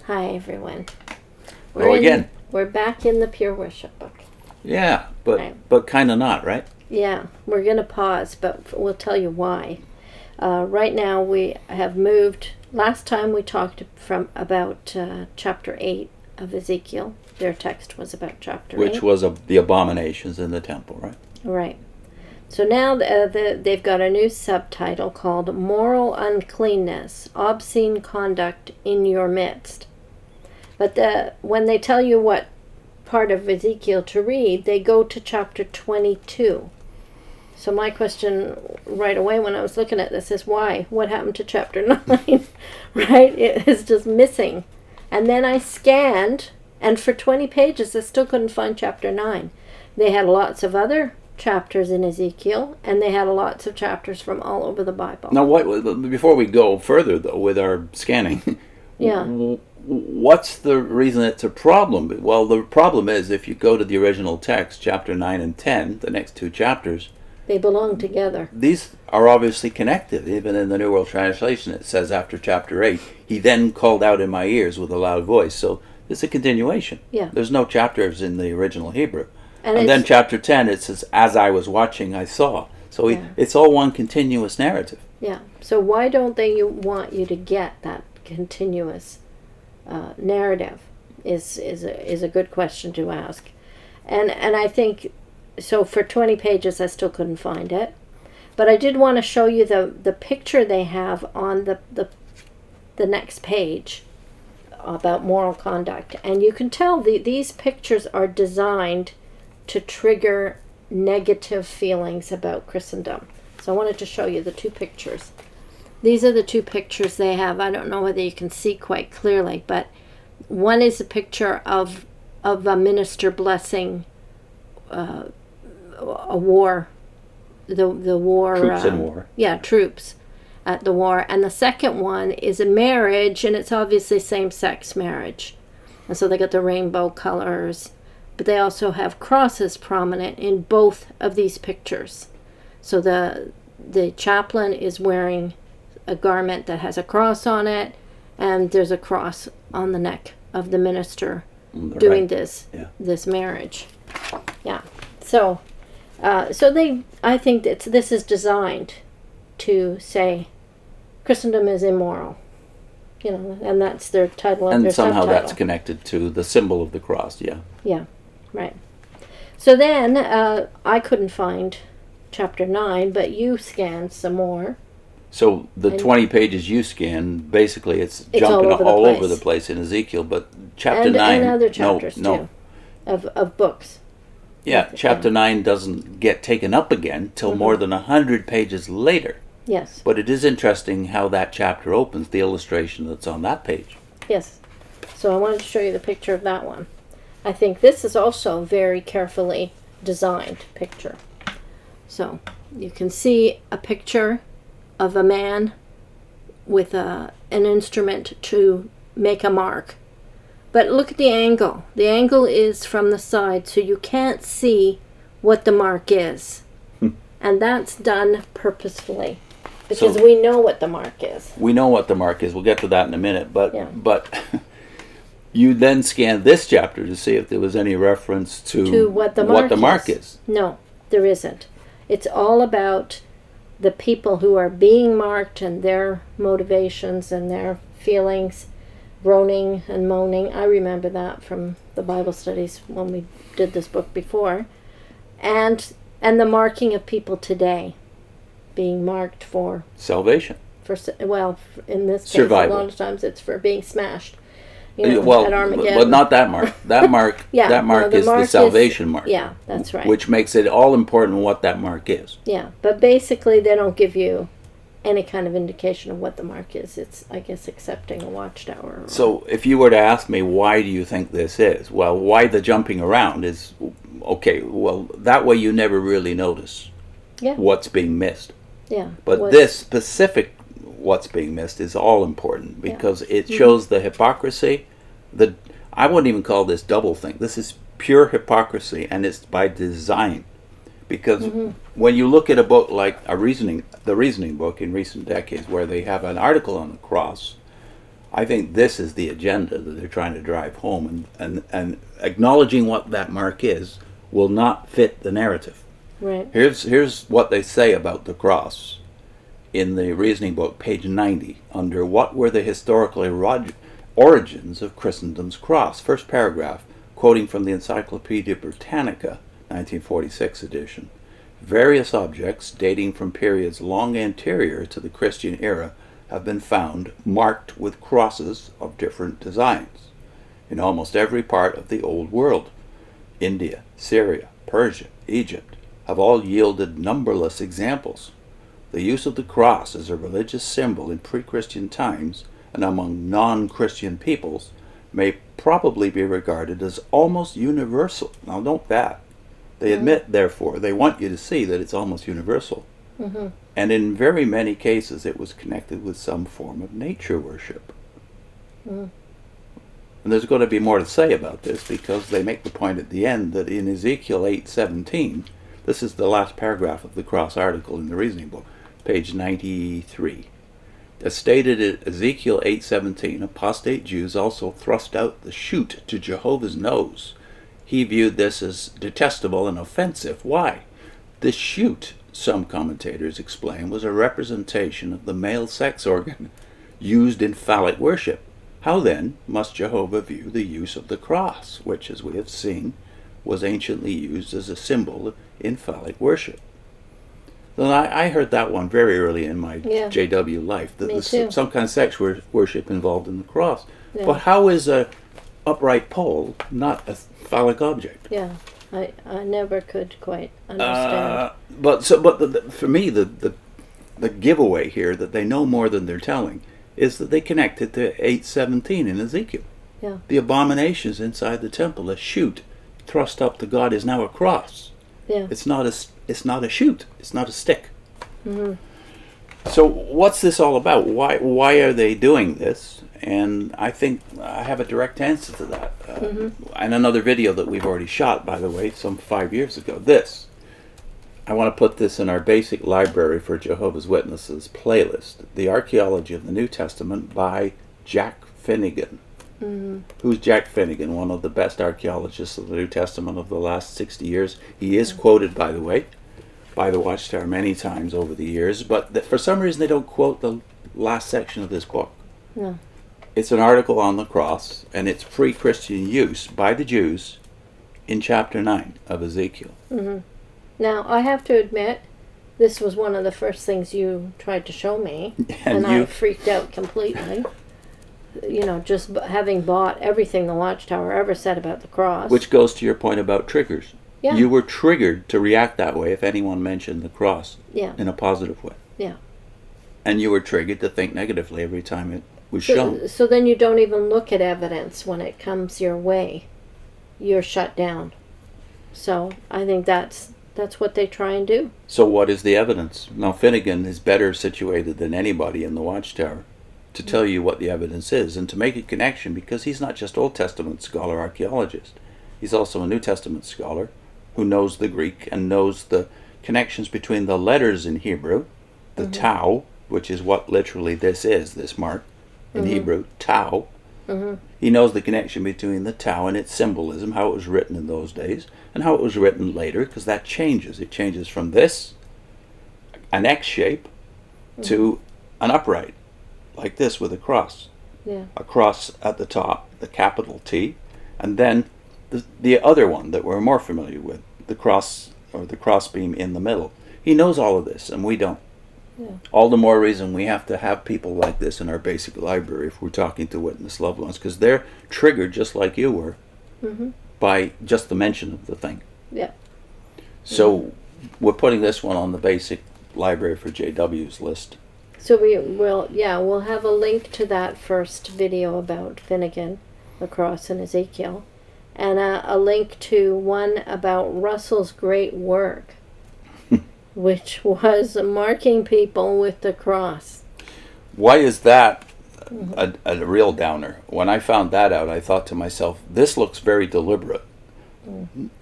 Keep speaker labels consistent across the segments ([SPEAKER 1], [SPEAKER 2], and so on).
[SPEAKER 1] Hi, everyone.
[SPEAKER 2] Again.
[SPEAKER 1] We're back in the Pure Worship book.
[SPEAKER 2] Yeah,
[SPEAKER 1] Right.
[SPEAKER 2] but kind of not, right?
[SPEAKER 1] Yeah, we're going to pause, but we'll tell you why. Right now we have moved. Last time we talked about chapter 8 of Ezekiel. Their text was about chapter 8.
[SPEAKER 2] Which was the abominations in the temple, right?
[SPEAKER 1] Right. So now they've got a new subtitle called Moral Uncleanness, Obscene Conduct in Your Midst. But when they tell you what part of Ezekiel to read, they go to chapter 22. So my question right away when I was looking at this is why? What happened to chapter 9? Right? It is just missing. And then I scanned, and for 20 pages I still couldn't find chapter 9. They had lots of other chapters in Ezekiel, and they had lots of chapters from all over the Bible.
[SPEAKER 2] Now, before we go further, though, with our scanning,
[SPEAKER 1] Yeah.
[SPEAKER 2] What's the reason it's a problem? Well, the problem is if you go to the original text, chapter 9 and 10, the next two chapters,
[SPEAKER 1] They belong together.
[SPEAKER 2] these are obviously connected. Even in the New World Translation, it says after chapter 8, he then called out in my ears with a loud voice. So it's a continuation.
[SPEAKER 1] Yeah.
[SPEAKER 2] There's no chapters in the original Hebrew.
[SPEAKER 1] And
[SPEAKER 2] And then chapter 10, it says, as I was watching, I saw. So
[SPEAKER 1] Yeah.
[SPEAKER 2] it's all one continuous narrative.
[SPEAKER 1] Yeah. So why don't they want you to get that continuous narrative? Is a good question to ask, and I think so. For 20 pages, I still couldn't find it, but I did want to show you the picture they have on the next page about moral conduct, and you can tell these pictures are designed to trigger negative feelings about Christendom. So I wanted to show you the two pictures. These are the two pictures they have. I don't know whether you can see quite clearly, but one is a picture of a minister blessing a war, the war.
[SPEAKER 2] Troops in war.
[SPEAKER 1] Yeah, troops at the war. And the second one is a marriage, and it's obviously same-sex marriage. And so they got the rainbow colors, but they also have crosses prominent in both of these pictures. So the chaplain is wearing a garment that has a cross on it, and there's a cross on the neck of the minister doing this marriage. Yeah. So I think that this is designed to say Christendom is immoral, and that's their title and their
[SPEAKER 2] somehow
[SPEAKER 1] subtitle.
[SPEAKER 2] That's connected to the symbol of the cross. Yeah.
[SPEAKER 1] Yeah. Right. So then I couldn't find chapter 9, but you scanned some more.
[SPEAKER 2] So the 20 pages you scan, basically it's jumping all over the place in Ezekiel, but chapter 9...
[SPEAKER 1] And other chapters
[SPEAKER 2] no.
[SPEAKER 1] too, of books.
[SPEAKER 2] Yeah, chapter 9 doesn't get taken up again till more than 100 pages later.
[SPEAKER 1] Yes.
[SPEAKER 2] But it is interesting how that chapter opens, the illustration that's on that page.
[SPEAKER 1] Yes. So I wanted to show you the picture of that one. I think this is also a very carefully designed picture. So you can see a picture of a man with an instrument to make a mark. But look at the angle. The angle is from the side, so you can't see what the mark is. And that's done purposefully, because we know what the mark is.
[SPEAKER 2] We know what the mark is. We'll get to that in a minute. But you then scanned this chapter to see if there was any reference to
[SPEAKER 1] what the mark is. No, there isn't. It's all about the people who are being marked and their motivations and their feelings, groaning and moaning. I remember that from the Bible studies when we did this book before. And the marking of people today, being marked for
[SPEAKER 2] salvation.
[SPEAKER 1] In this case,
[SPEAKER 2] survival.
[SPEAKER 1] A lot of times it's for being smashed. At Armageddon.
[SPEAKER 2] But not that mark. That mark, is the salvation mark.
[SPEAKER 1] Yeah, that's right.
[SPEAKER 2] Which makes it all important what that mark is.
[SPEAKER 1] Yeah, but basically they don't give you any kind of indication of what the mark is. It's, I guess, accepting a Watchtower.
[SPEAKER 2] So if you were to ask me, why do you think this is? Well, why the jumping around is, okay, well, that way you never really notice what's being missed.
[SPEAKER 1] Yeah.
[SPEAKER 2] But this specific what's being missed is all important because it shows the hypocrisy. I wouldn't even call this double thing. This is pure hypocrisy, and it's by design. Because when you look at a book like the reasoning book in recent decades, where they have an article on the cross, I think this is the agenda that they're trying to drive home, and acknowledging what that mark is will not fit the narrative.
[SPEAKER 1] Right.
[SPEAKER 2] Here's what they say about the cross in the reasoning book, page 90, under what were the historical origins of Christendom's cross. First paragraph, quoting from the Encyclopedia Britannica, 1946 edition. Various objects dating from periods long anterior to the Christian era have been found marked with crosses of different designs in almost every part of the Old World. India, Syria, Persia, Egypt have all yielded numberless examples. The use of the cross as a religious symbol in pre-Christian times and among non-Christian peoples may probably be regarded as almost universal. Now note that. They admit, therefore, they want you to see that it's almost universal.
[SPEAKER 1] Mm-hmm.
[SPEAKER 2] And in very many cases it was connected with some form of nature worship.
[SPEAKER 1] Mm.
[SPEAKER 2] And there's going to be more to say about this, because they make the point at the end that in Ezekiel 8:17, this is the last paragraph of the cross article in the reasoning book, page 93. As stated in Ezekiel 8:17, apostate Jews also thrust out the shoot to Jehovah's nose. He viewed this as detestable and offensive. Why? This shoot, some commentators explain, was a representation of the male sex organ used in phallic worship. How then must Jehovah view the use of the cross, which, as we have seen, was anciently used as a symbol in phallic worship? Well, I heard that one very early in my JW life, that there's some kind of sex worship involved in the cross. Yeah. But how is a upright pole not a phallic object?
[SPEAKER 1] Yeah, I never could quite understand.
[SPEAKER 2] For me, the giveaway here that they know more than they're telling is that they connect it to 8:17 in Ezekiel.
[SPEAKER 1] Yeah.
[SPEAKER 2] The abominations inside the temple, a shoot thrust up to God, is now a cross.
[SPEAKER 1] Yeah.
[SPEAKER 2] It's not a shoot. It's not a stick.
[SPEAKER 1] Mm-hmm.
[SPEAKER 2] So what's this all about? Why are they doing this? And I think I have a direct answer to that. And another video that we've already shot, by the way, some 5 years ago. I want to put this in our basic library for Jehovah's Witnesses playlist. The Archeology of the New Testament by Jack Finegan. Mm-hmm. Who's Jack Finegan? One of the best archaeologists of the New Testament of the last 60 years. He is quoted, by the way, by the Watchtower many times over the years, but for some reason they don't quote the last section of this book.
[SPEAKER 1] No.
[SPEAKER 2] It's an article on the cross, and it's pre-Christian use by the Jews in chapter 9 of Ezekiel.
[SPEAKER 1] Mm-hmm. Now, I have to admit, this was one of the first things you tried to show me, and I freaked out completely. You know, just having bought everything the Watchtower ever said about the cross.
[SPEAKER 2] Which goes to your point about triggers.
[SPEAKER 1] Yeah.
[SPEAKER 2] You were triggered to react that way if anyone mentioned the cross in a positive way.
[SPEAKER 1] Yeah.
[SPEAKER 2] And you were triggered to think negatively every time it was shown.
[SPEAKER 1] So then you don't even look at evidence when it comes your way. You're shut down. So I think that's what they try and do.
[SPEAKER 2] So what is the evidence? Now, Finegan is better situated than anybody in the Watchtower to tell you what the evidence is and to make a connection, because he's not just Old Testament scholar archaeologist. He's also a New Testament scholar who knows the Greek and knows the connections between the letters in Hebrew, the Tau, which is what literally this is, this mark in Hebrew, Tau. He knows the connection between the Tau and its symbolism, how it was written in those days, and how it was written later, because that changes. It changes from this, an X shape, to an upright, like this with a cross.
[SPEAKER 1] Yeah.
[SPEAKER 2] A cross at the top, the capital T, and then the other one that we're more familiar with, the cross, or the crossbeam in the middle. He knows all of this, and we don't.
[SPEAKER 1] Yeah.
[SPEAKER 2] All the more reason we have to have people like this in our basic library if we're talking to witness loved ones, because they're triggered just like you were by just the mention of the thing.
[SPEAKER 1] Yeah.
[SPEAKER 2] So we're putting this one on the basic library for JW's list.
[SPEAKER 1] So we'll have a link to that first video about Finegan, the cross in Ezekiel, and a link to one about Russell's great work, which was marking people with the cross.
[SPEAKER 2] Why is that a real downer? When I found that out, I thought to myself, this looks very deliberate.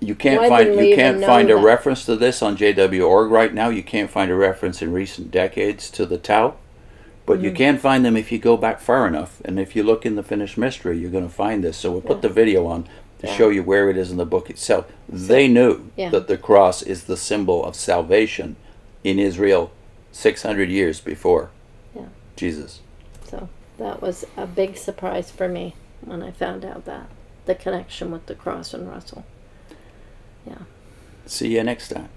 [SPEAKER 2] You can't find a reference to this on JW.org right now. You can't find a reference in recent decades to the Tau. But you can find them if you go back far enough. And if you look in the finished mystery, you're going to find this. So we'll put the video on to show you where it is in the book itself. They knew that the cross is the symbol of salvation in Israel 600 years before Jesus.
[SPEAKER 1] So that was a big surprise for me when I found out that, the connection with the cross and Russell. Yeah.
[SPEAKER 2] See you next time.